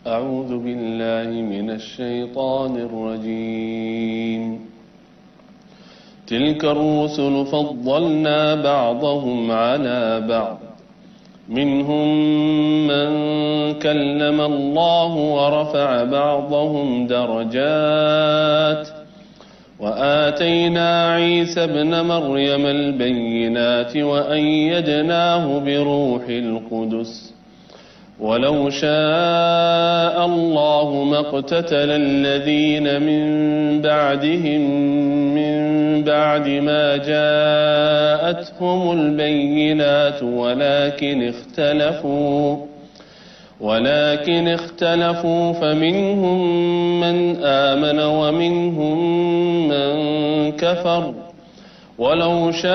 أعوذ بالله من الشيطان الرجيم تلك الرسل فضلنا بعضهم على بعض منهم من كلم الله ورفع بعضهم درجات وآتينا عيسى ابن مريم البينات وأيدناه بروح القدس ولو شاء الله ما اقتتل الذين من بعدهم من بعد ما جاءتهم البينات ولكن اختلفوا فمنهم من آمن ومنهم من كفر ولو شاء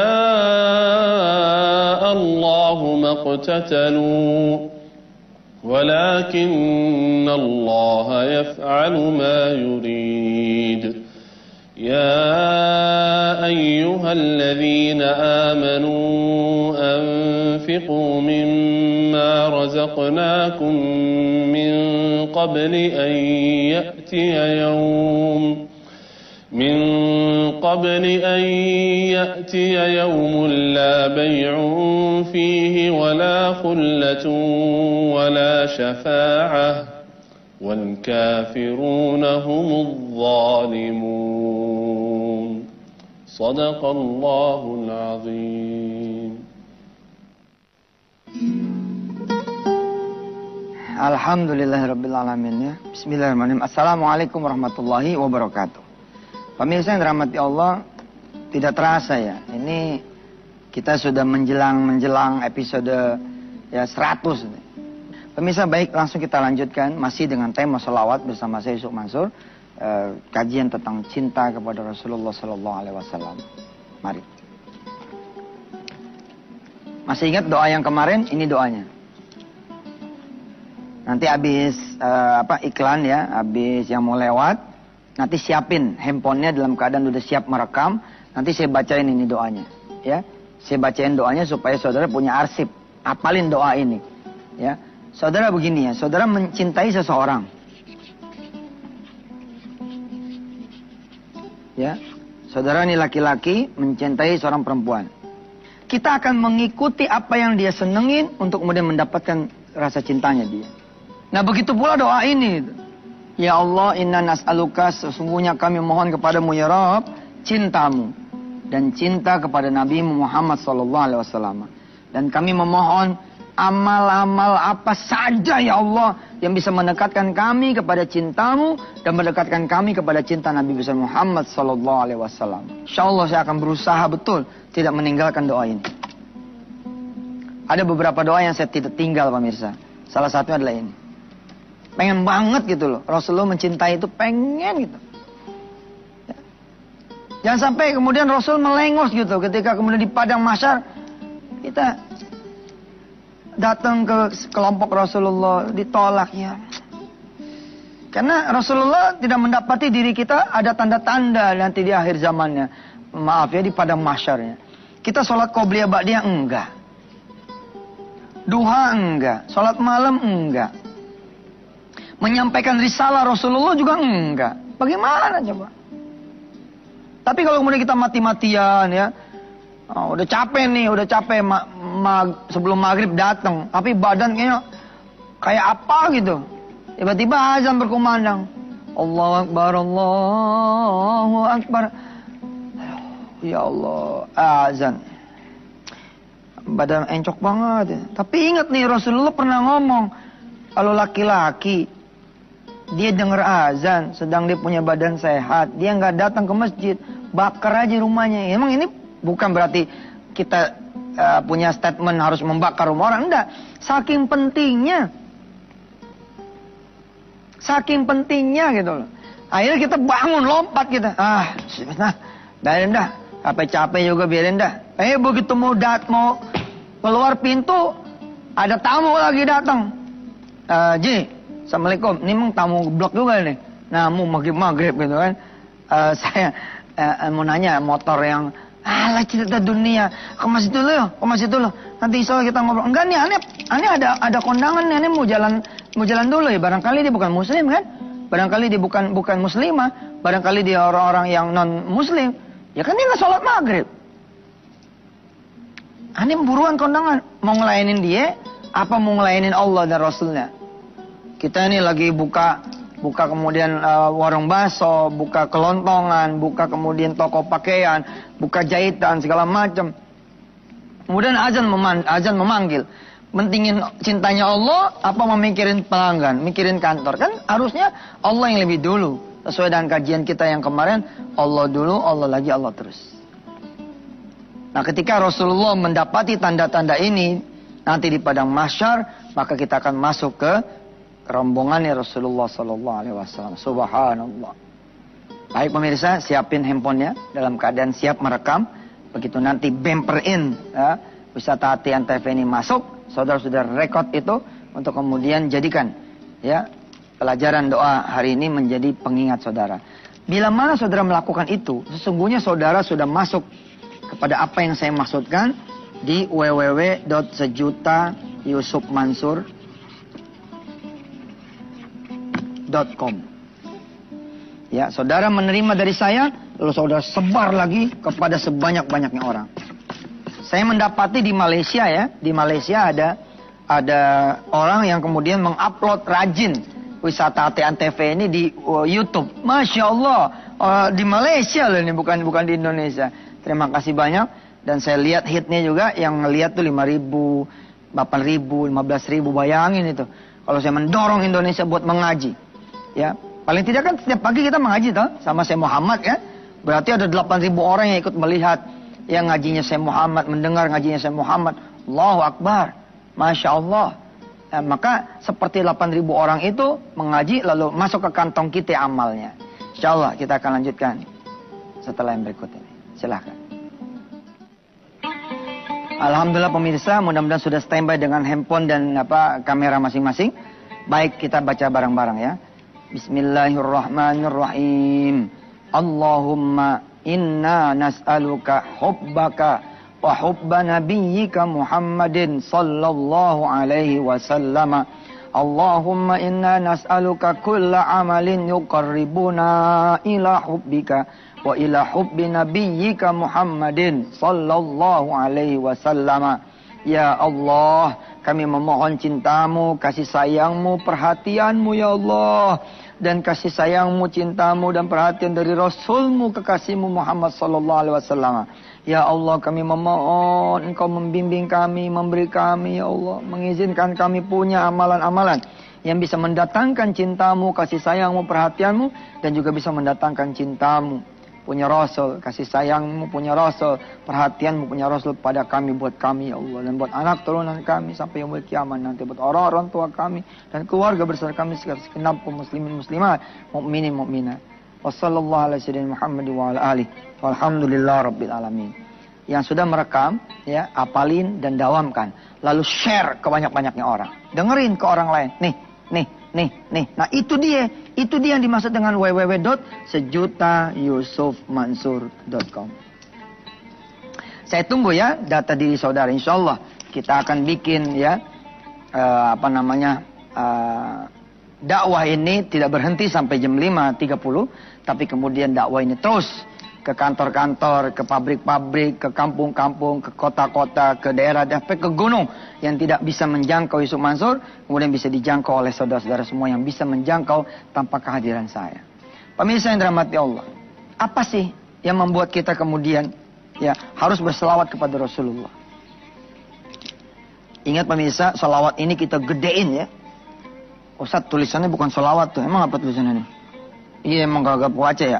الله ما اقتتلوا ولكن الله يفعل ما يريد يا أيها الذين آمنوا أنفقوا مما رزقناكم من قبل أن يأتي يوم لا بيع فيه ولا خلة ولا شفاعة والكافرون هم الظالمون صدق الله العظيم. Alhamdulillahirrabbilalamin ya. Bismillahirrahmanirrahim. Assalamualaikum warahmatullahi wabarakatuh. Pemirsa yang dirahmati Allah, tidak terasa ya. Ini kita sudah menjelang episode ya 100. Pemirsa baik, langsung kita lanjutkan masih dengan tema selawat bersama saya Yusuf Mansur. Kajian tentang cinta kepada Rasulullah Sallallahu Alaihi Wasallam. Mari. Masih ingat doa yang kemarin? Ini doanya. Nanti habis iklan ya, habis yang mau lewat, nanti siapin handphonenya dalam keadaan udah siap merekam. Nanti saya bacain ini doanya, ya. Saya bacain doanya supaya saudara punya arsip, hafalin doa ini, ya. Saudara begini ya, saudara mencintai seseorang, ya. Saudara ini laki-laki mencintai seorang perempuan. Kita akan mengikuti apa yang dia senengin untuk kemudian mendapatkan rasa cintanya dia. Nah begitu pula doa ini. Ya Allah, inna nas'aluka, sesungguhnya kami mohon kepadamu ya Rabb, cintamu dan cinta kepada Nabi Muhammad SAW. Dan kami memohon amal-amal apa saja ya Allah yang bisa mendekatkan kami kepada cintamu dan mendekatkan kami kepada cinta Nabi besar Muhammad SAW. InsyaAllah saya akan berusaha betul tidak meninggalkan doa ini. Ada beberapa doa yang saya tidak tinggal pemirsa. Salah satunya adalah ini. Pengen banget gitu loh. Rasulullah mencintai itu pengen gitu. Ya. Jangan sampai kemudian Rasul melengos gitu. Ketika kemudian di padang mahsyar kita datang ke kelompok Rasulullah ditolak ya. Karena Rasulullah tidak mendapati diri kita ada tanda-tanda nanti di akhir zamannya. Maaf ya, di padang mahsyarnya. Kita sholat qobliyah ba'diyah enggak. Duha enggak. Sholat malam enggak. Menyampaikan risalah Rasulullah juga enggak. Bagaimana coba? Tapi kalau kemudian kita mati-matian ya, udah capek sebelum maghrib datang, tapi badan kayaknya kayak apa gitu. Tiba-tiba azan berkumandang. Allahu Akbar, Allahu Akbar. Ya Allah, azan. Badan encok banget ya. Tapi ingat nih, Rasulullah pernah ngomong, kalau laki-laki dia dengar azan, sedang dia punya badan sehat, dia nggak datang ke masjid, bakar aja rumahnya. Emang ini bukan berarti kita punya statement harus membakar rumah orang, enggak. Saking pentingnya gitu loh. Akhirnya kita bangun, lompat kita. Biarin dah, capek-capek juga biarin dah. Begitu mau keluar pintu, ada tamu lagi datang. Assalamualaikum, ini emang tamu blok juga nih. Nah, mau maghrib gitu kan. Saya mau nanya motor yang cerita dunia. Ke masjid dulu. Nanti insya Allah kita ngobrol. Enggak nih, aneh ada kondangan nih. Aneh mau Mau jalan dulu ya, barangkali dia bukan muslim kan? Barangkali dia bukan muslimah, barangkali dia orang-orang yang non muslim. Ya kan dia nggak sholat maghrib. Ini buruan kondangan, mau ngelayanin dia, apa mau ngelayanin Allah dan Rasulnya? Kita ini lagi buka kemudian warung bakso, buka kelontongan, buka kemudian toko pakaian, buka jahitan segala macam. Kemudian azan memanggil. Mentingin cintanya Allah, apa memikirin pelanggan, mikirin kantor. Kan harusnya Allah yang lebih dulu. Sesuai dengan kajian kita yang kemarin, Allah dulu, Allah lagi, Allah terus. Nah, ketika Rasulullah mendapati tanda-tanda ini, nanti di padang mahsyar, maka kita akan masuk ke rombongannya Rasulullah Sallallahu Alaihi Wasallam. Subhanallah. Baik pemirsa, siapin handphonenya dalam keadaan siap merekam. Begitu nanti bumper in, ya, wisata hati Antv ini masuk, saudara-saudara rekod itu untuk kemudian jadikan ya pelajaran doa hari ini menjadi pengingat saudara. Bila mana saudara melakukan itu, sesungguhnya saudara sudah masuk kepada apa yang saya maksudkan di www.sejutayusufmansur.com. Ya, saudara menerima dari saya, lalu saudara sebar lagi kepada sebanyak-banyaknya orang. Saya mendapati di Malaysia ya, di Malaysia ada orang yang kemudian mengupload rajin wisata hati Antv ini di YouTube. Masya Allah, di Malaysia loh ini, bukan di Indonesia. Terima kasih banyak. Dan saya lihat hitnya juga, yang ngelihat tuh 5.000, 8.000, 15.000, bayangin itu. Kalau saya mendorong Indonesia buat mengaji, ya paling tidak kan setiap pagi kita mengaji toh, sama saya Muhammad ya. Berarti ada 8.000 orang yang ikut melihat yang ngajinya saya Muhammad, mendengar ngajinya saya Muhammad. Allahu Akbar, Masya Allah. Nah, maka seperti 8.000 orang itu mengaji lalu masuk ke kantong kita amalnya. Insya Allah kita akan lanjutkan setelah yang berikut ini. Silahkan. Alhamdulillah pemirsa, mudah-mudahan sudah standby dengan handphone dan kamera masing-masing. Baik, kita baca bareng-bareng ya. Bismillahirrahmanirrahim. Allahumma inna nas'aluka hubbaka wa hubba nabiyyika Muhammadin sallallahu alaihi wasallam. Allahumma inna nas'aluka kulla amalin yuqarribuna ila hubbika wa ila hubbi nabiyyika Muhammadin sallallahu alaihi wasallam. Ya Allah, kami memohon cintamu, kasih sayangmu, perhatianmu ya Allah. Dan kasih sayangmu, cintamu dan perhatian dari Rasulmu, kekasihmu Muhammad sallallahu alaihi wasallam. Ya Allah, kami memohon Engkau membimbing kami, memberi kami ya Allah, mengizinkan kami punya amalan-amalan yang bisa mendatangkan cintamu, kasih sayangmu, perhatianmu, dan juga bisa mendatangkan cintamu. Punya Rasul, kasih sayangmu, punya Rasul, perhatianmu, punya Rasul pada kami, buat kami ya Allah, dan buat anak turunan kami sampai yaumul kiamat nanti, buat orang-orang tua kami dan keluarga besar kami segenap kaum muslimin muslimat, mukminin mukminat. Wassallallahu ala sayyidina Muhammad wa ala alihi walhamdulillah rabbil alamin. Yang sudah merekam ya, apalin dan dawamkan, lalu share ke banyak-banyaknya orang. Dengerin ke orang lain. Nih. Nah, itu dia yang dimaksud dengan www.sejutayusufmansur.com. Saya tunggu ya data diri saudara. Insya Allah kita akan bikin ya dakwah ini tidak berhenti sampai jam 5.30, tapi kemudian dakwah ini terus ke kantor-kantor, ke pabrik-pabrik, ke kampung-kampung, ke kota-kota, ke daerah, sampai ke gunung yang tidak bisa menjangkau Yusuf Mansur, kemudian bisa dijangkau oleh saudara-saudara semua yang bisa menjangkau tanpa kehadiran saya. Pemirsa yang dirahmati Allah, apa sih yang membuat kita kemudian ya harus berselawat kepada Rasulullah? Ingat pemirsa, selawat ini kita gedein ya. Ustaz, tulisannya bukan selawat tuh, emang apa tulisannya nih? Iya, emang gagap baca ya.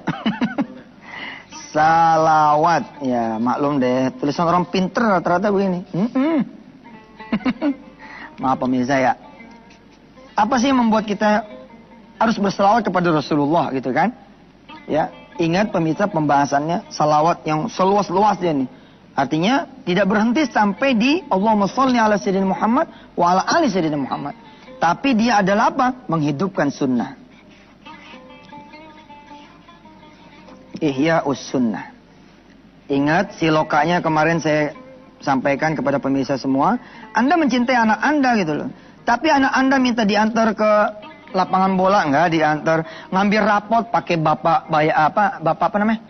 Salawat, ya maklum deh, tulisan orang pinter rata-rata begini. Maaf pemirsa ya. Apa sih yang membuat kita harus berselawat kepada Rasulullah gitu kan? Ya, ingat pemirsa pembahasannya salawat yang seluas-luasnya nih. Artinya tidak berhenti sampai di Allahumma sholli ala sayyidina Muhammad wa ala ali sayyidina Muhammad. Tapi dia adalah apa? Menghidupkan sunnah. Ihya'us sunnah. Ingat silokanya kemarin saya sampaikan kepada pemirsa semua. Anda mencintai anak Anda gitu loh. Tapi anak Anda minta diantar ke lapangan bola, enggak diantar. Ngambil rapot pakai bapak apa namanya?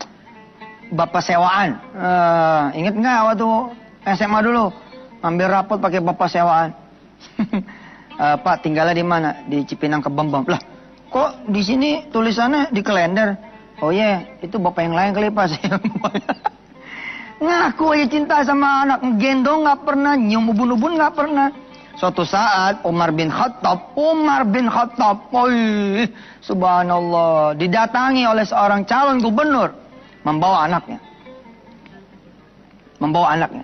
Bapak sewaan. Ingat enggak waktu SMA dulu? Ngambil rapot pakai bapak sewaan. Pak, tinggalnya di mana? Di Cipinang Kebambang. Lah, kok di sini tulisannya di kalender? Oh iya, itu bapak yang lain kali Pak. Ngaku aja cinta sama anak, gendong nggak pernah, nyium ubun-ubun nggak pernah. Suatu saat Umar bin Khattab, subhanallah, didatangi oleh seorang calon gubernur membawa anaknya.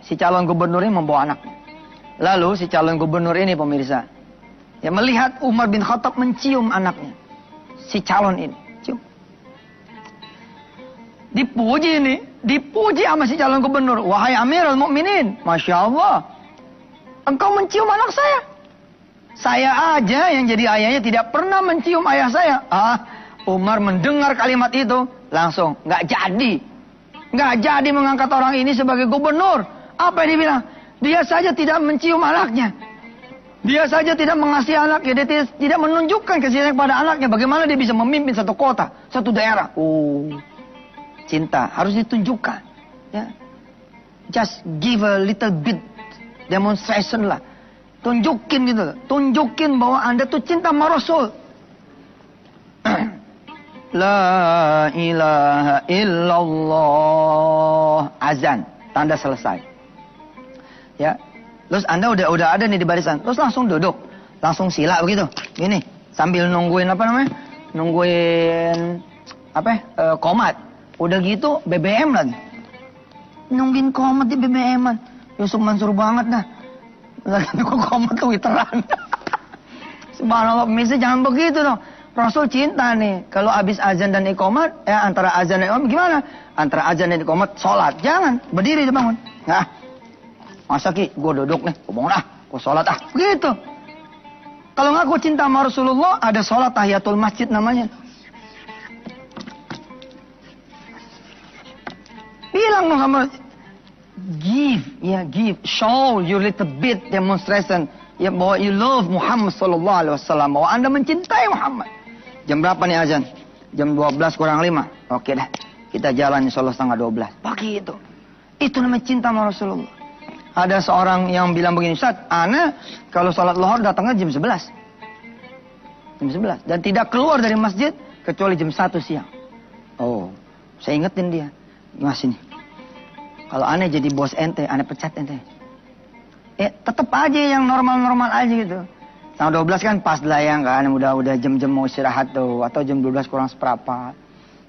Si calon gubernur ini membawa anaknya. Lalu si calon gubernur ini pemirsa, ya melihat Umar bin Khattab mencium anaknya. Si calon ini, cium. Dipuji sama si calon gubernur. Wahai Amirul Mukminin, Masya Allah, engkau mencium anak saya. Saya aja yang jadi ayahnya tidak pernah mencium ayah saya. Umar mendengar kalimat itu, langsung nggak jadi mengangkat orang ini sebagai gubernur. Apa yang dia bilang? Dia saja tidak mencium anaknya. Dia saja tidak mengasihi anaknya. Dia tidak menunjukkan kasih sayang kepada anaknya. Bagaimana dia bisa memimpin satu kota, satu daerah? Cinta harus ditunjukkan. Ya. Just give a little bit demonstration lah. Tunjukin gitu. Tunjukin bahwa Anda tuh cinta sama Rasul. La ilaha illallah. Azan. Tanda selesai. Ya. Terus Anda udah ada nih di barisan. Terus langsung duduk. Langsung sila begitu. Gini. Sambil nungguin apa namanya? Nungguin komat. Udah gitu BBM lagi. Nungguin komat di BBM-an. Yusuf Mansur banget dah. Lagi nunggu komat Twitteran. Subhanallah, pemirsa jangan begitu dong. Rasul cinta nih. Kalau habis azan dan iqamat, antara azan dan iqamat gimana? Antara azan dan iqamat sholat. Jangan, berdiri bangun. Nah, masa Ki, gue duduk nih, gue bangun gue sholat begitu. Kalau ngaku cinta sama Rasulullah, ada sholat tahiyatul masjid namanya. Bilang dong sama give, show your little bit demonstration, ya bahwa you love Muhammad sallallahu alaihi wasallam, bahwa Anda mencintai Muhammad. Jam berapa nih azan? Jam 12 kurang 5. Oke dah, kita jalan insyaallah setengah 12. Pagi itu. Itu namanya cinta sama Rasulullah. Ada seorang yang bilang begini, Ustaz, ana kalau sholat lohor datangnya jam 11. Jam 11 dan tidak keluar dari masjid kecuali jam 1 siang. Oh, saya ingetin dia. Mas ini, kalau aneh jadi bos ente, aneh pecat ente. Tetep aja yang normal-normal aja gitu. Tanggal 12 kan pas lah ya kan, udah jam-jam mau istirahat tuh, atau jam 12 kurang seperempat.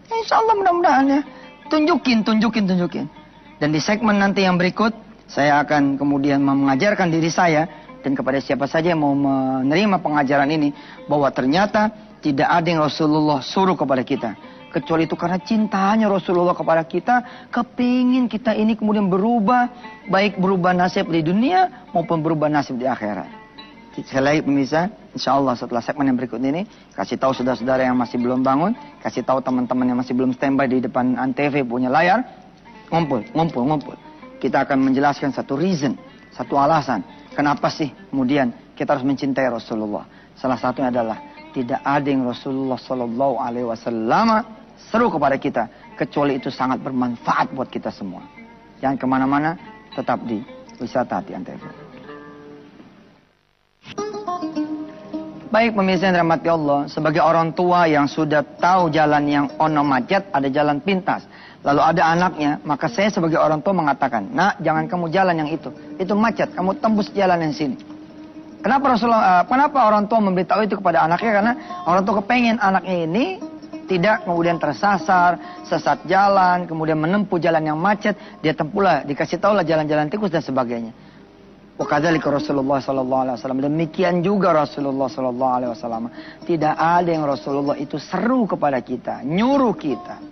Insya Allah mudah-mudahan ya. Tunjukin. Dan di segmen nanti yang berikut, saya akan kemudian mengajarkan diri saya, dan kepada siapa saja yang mau menerima pengajaran ini, bahwa ternyata tidak ada yang Rasulullah suruh kepada kita. Kecuali itu karena cintanya Rasulullah kepada kita, kepingin kita ini kemudian berubah, baik berubah nasib di dunia maupun berubah nasib di akhirat. Sekali lagi pemirsa, insya Allah setelah segmen yang berikut ini, kasih tahu saudara-saudara yang masih belum bangun, kasih tahu teman-teman yang masih belum standby di depan antv punya layar, ngumpul. Kita akan menjelaskan satu reason, satu alasan, kenapa sih kemudian kita harus mencintai Rasulullah. Salah satunya adalah tidak ada yang Rasulullah Sallallahu Alaihi Wasallam seru kepada kita, kecuali itu sangat bermanfaat buat kita semua. Jangan kemana-mana, tetap di Wisata Hati Antv. Baik pemirsa yang dirahmati Allah, sebagai orang tua yang sudah tahu jalan yang ono macet, ada jalan pintas, lalu ada anaknya, maka saya sebagai orang tua mengatakan, nak, jangan kamu jalan yang itu macet, kamu tembus jalan yang sini. Kenapa orang tua memberitahu itu kepada anaknya? Karena orang tua kepengen anaknya ini tidak kemudian tersasar, sesat jalan, kemudian menempuh jalan yang macet, dia tempuhlah, dikasih tahulah jalan-jalan tikus dan sebagainya. Wakadzalika Rasulullah sallallahu alaihi wasallam, demikian juga Rasulullah sallallahu alaihi wasallam. Tidak ada yang Rasulullah itu seru kepada kita, nyuruh kita,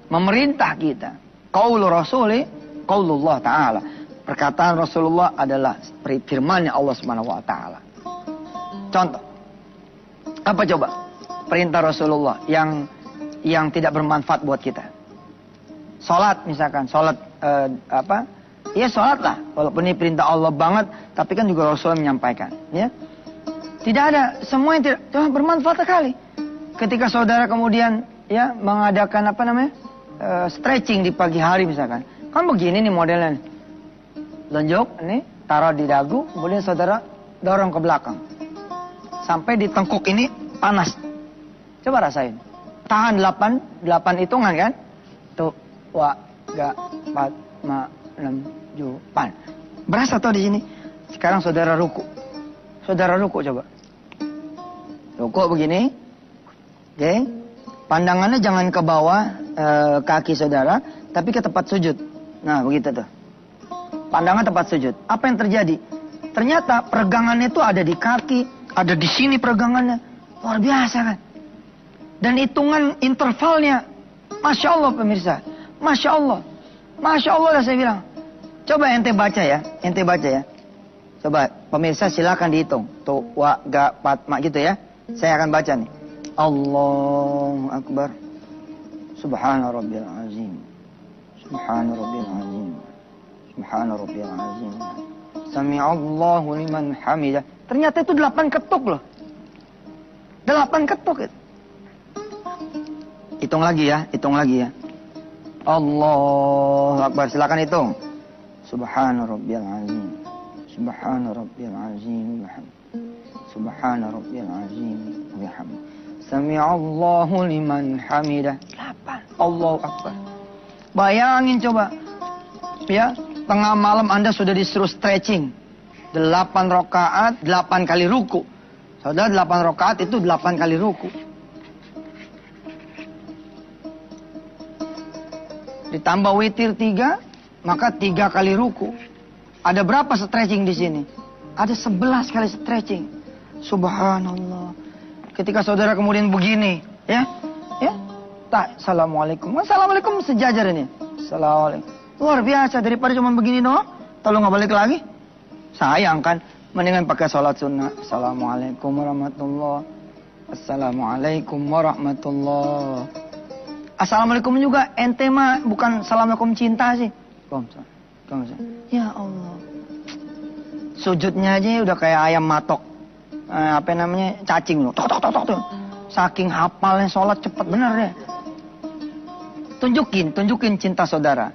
memerintah kita. Qaulur Rasuli, qaulullah taala. Perkataan Rasulullah adalah firman-Nya Allah Subhanahu wa taala. Contoh. Apa coba? Perintah Rasulullah yang tidak bermanfaat buat kita. Salat misalkan, salat Ya salat lah, walaupun ini perintah Allah banget, tapi kan juga Rasulullah menyampaikan, ya. Tidak ada, semua yang tidak bermanfaat sekali. Ketika saudara kemudian ya mengadakan stretching di pagi hari misalkan. Kan begini nih modelnya. Lonjok, nih, taruh di dagu, kemudian saudara dorong ke belakang. Sampai di tengkuk ini panas. Coba rasain. Tahan 8 hitungan kan? Tuh, 2, 3, 4, 5, 6, 7, 8. Berasa tuh di sini. Sekarang saudara ruku. Saudara ruku coba. Ruku begini. Oke. Pandangannya jangan ke bawah kaki saudara, tapi ke tempat sujud. Nah, begitu tuh. Pandangan tempat sujud. Apa yang terjadi? Ternyata peregangannya itu ada di kaki, ada di sini peregangannya. Luar biasa kan? Dan hitungan intervalnya, Masya Allah pemirsa. Masya Allah. Masya Allah lah saya bilang. Coba ente baca ya. Ente baca ya. Coba pemirsa silakan dihitung. Tuh, wa, ga, pat, ma gitu ya. Saya akan baca nih. Allahu Akbar. Subhana Rabbil Azim. Subhana Rabbil Azim. Subhana Rabbil Azim. Sami'allahu liman hamidah. Ternyata itu 8 ketuk loh. 8 ketuk itu. Hitung lagi ya, hitung lagi ya. Allahu Akbar, silakan hitung. Subhana Rabbil Azim. Subhana Rabbil Azim. Subhana Rabbil Azim. Sami'allahu liman hamidah. 8. Allahu Akbar. Bayangin coba. Ya, tengah malam Anda sudah disuruh stretching. 8 rakaat, 8 kali ruku. Saudara 8 rakaat itu 8 kali ruku. Ditambah witir 3, maka 3 kali ruku. Ada berapa stretching di sini? Ada 11 kali stretching. Subhanallah. Ketika saudara kemudian begini, ya, Assalamualaikum. Assalamualaikum sejajar ini. Assalamualaikum. Luar biasa, daripada cuma begini doang. Tolong nggak balik lagi. Sayang kan, mendingan pakai sholat sunnah. Assalamualaikum warahmatullah. Assalamualaikum warahmatullah. Assalamualaikum juga ente mah bukan assalamualaikum cinta sih. Ya Allah. Sujudnya aja udah kayak ayam matok. Cacing loh. Tok tuh. Saking hafalnya sholat cepet bener deh. Tunjukin cinta saudara.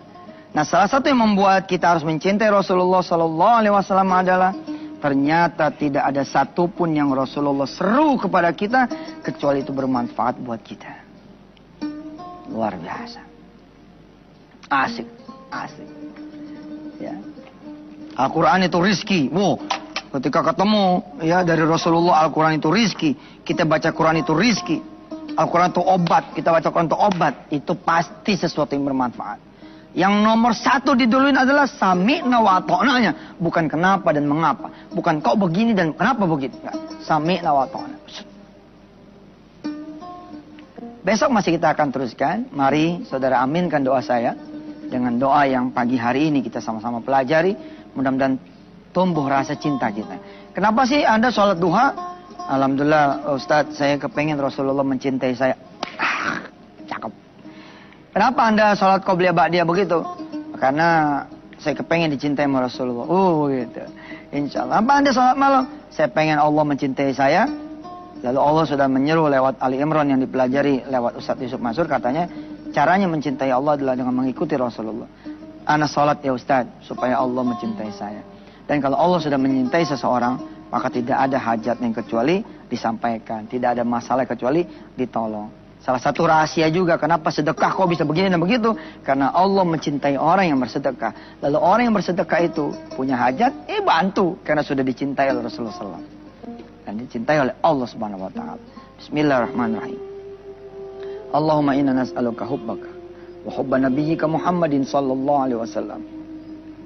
Nah, salah satu yang membuat kita harus mencintai Rasulullah SAW adalah ternyata tidak ada satupun yang Rasulullah seru kepada kita kecuali itu bermanfaat buat kita. Luar biasa. Asik. Ya. Al-Quran itu rizki. Wow. Ketika ketemu ya dari Rasulullah, Al-Quran itu rizki. Kita baca Quran itu rizki. Al-Quran itu obat. Kita baca Quran itu obat. Itu pasti sesuatu yang bermanfaat. Yang nomor 1 diduluin adalah sami'na wa ta'na'nya. Bukan kenapa dan mengapa. Bukan kok begini dan kenapa begitu. Sami'na wa ta'na. Besok masih kita akan teruskan. Mari saudara aminkan doa saya. Dengan doa yang pagi hari ini kita sama-sama pelajari. Mudah-mudahan tumbuh rasa cinta kita. Kenapa sih Anda sholat duha? Alhamdulillah Ustadz, saya kepengen Rasulullah mencintai saya. Cakep. Kenapa Anda sholat qobliyah ba'diyah begitu? Karena saya kepengen dicintai sama Rasulullah. Gitu. Insya Allah. Apa Anda sholat malam? Saya pengen Allah mencintai saya. Lalu Allah sudah menyeru lewat Ali Imran yang dipelajari lewat Ustadz Yusuf Mansur. Katanya caranya mencintai Allah adalah dengan mengikuti Rasulullah. Ana sholat ya Ustadz supaya Allah mencintai saya. Dan kalau Allah sudah mencintai seseorang, maka tidak ada hajat yang kecuali disampaikan. Tidak ada masalah kecuali ditolong. Salah satu rahasia juga kenapa sedekah kok bisa begini dan begitu. Karena Allah mencintai orang yang bersedekah. Lalu orang yang bersedekah itu punya hajat, bantu. Karena sudah dicintai oleh Rasulullah SAW. Dan dicintai oleh Allah Subhanahu Wa Taala. Bismillahirrahmanirrahim. Allahumma inna nas'aluka hubbaka. Wa hubba nabiyyika Muhammadin sallallahu alaihi wasallam.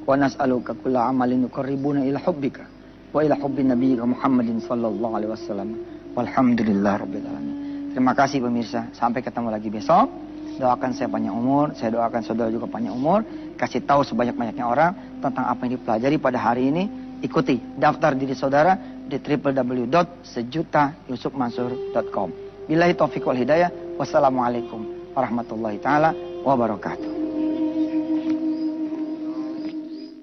Wa nas'aluka kulla amalin yuqarribuna ila hubbika wa ila hubbi nabiyyika Muhammadin sallallahu alaihi wasallam. Walhamdulillahirabbil alamin. Terima kasih pemirsa, sampai ketemu lagi besok. Doakan saya panjang umur, saya doakan saudara juga panjang umur. Kasih tahu sebanyak-banyaknya orang tentang apa yang dipelajari pada hari ini. Ikuti daftar diri saudara di www.sejutayusufmansur.com. Billahi taufiq wal hidayah. Wassalamualaikum warahmatullahi taala wabarakatuh.